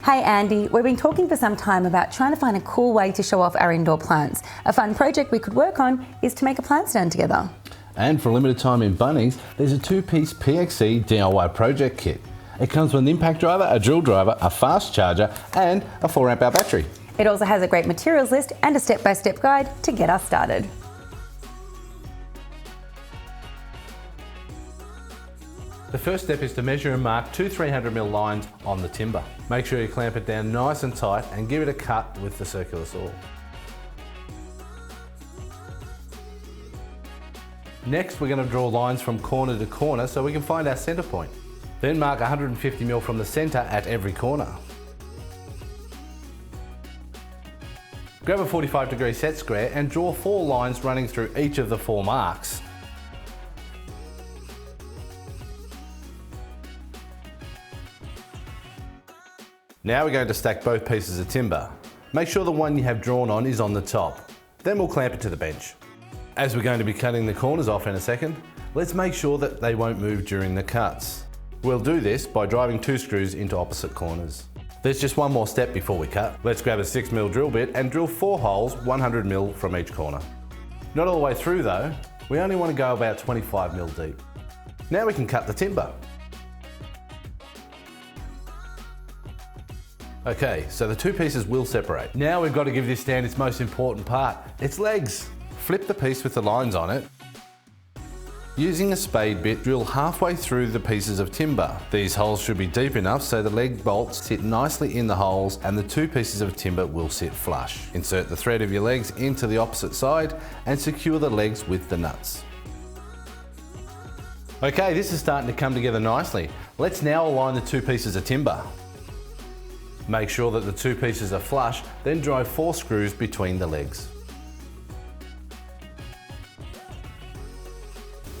Hey Andy, we've been talking for some time about trying to find a cool way to show off our indoor plants. A fun project we could work on is to make a plant stand together. And for a limited time in Bunnings, there's a 2-piece PXC DIY project kit. It comes with an impact driver, a drill driver, a fast charger and a 4 amp hour battery. It also has a great materials list and a step-by-step guide to get us started. The first step is to measure and mark two 300mm lines on the timber. Make sure you clamp it down nice and tight and give it a cut with the circular saw. Next, we're going to draw lines from corner to corner so we can find our centre point. Then mark 150mm from the centre at every corner. Grab a 45-degree set square and draw 4 lines running through each of the 4 marks. Now we're going to stack both pieces of timber. Make sure the one you have drawn on is on the top. Then we'll clamp it to the bench. As we're going to be cutting the corners off in a second, let's make sure that they won't move during the cuts. We'll do this by driving 2 screws into opposite corners. There's just one more step before we cut. Let's grab a 6mm drill bit and drill 4 holes 100mm from each corner. Not all the way through though, we only want to go about 25mm deep. Now we can cut the timber. Okay, so the 2 pieces will separate. Now we've got to give this stand its most important part, its legs. Flip the piece with the lines on it. Using a spade bit, drill halfway through the pieces of timber. These holes should be deep enough so the leg bolts sit nicely in the holes and the 2 pieces of timber will sit flush. Insert the thread of your legs into the opposite side and secure the legs with the nuts. Okay, this is starting to come together nicely. Let's now align the 2 pieces of timber. Make sure that the 2 pieces are flush, then drive 4 screws between the legs.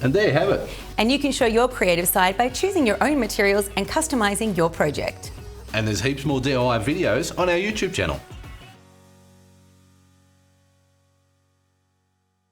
And there you have it. And you can show your creative side by choosing your own materials and customising your project. And there's heaps more DIY videos on our YouTube channel.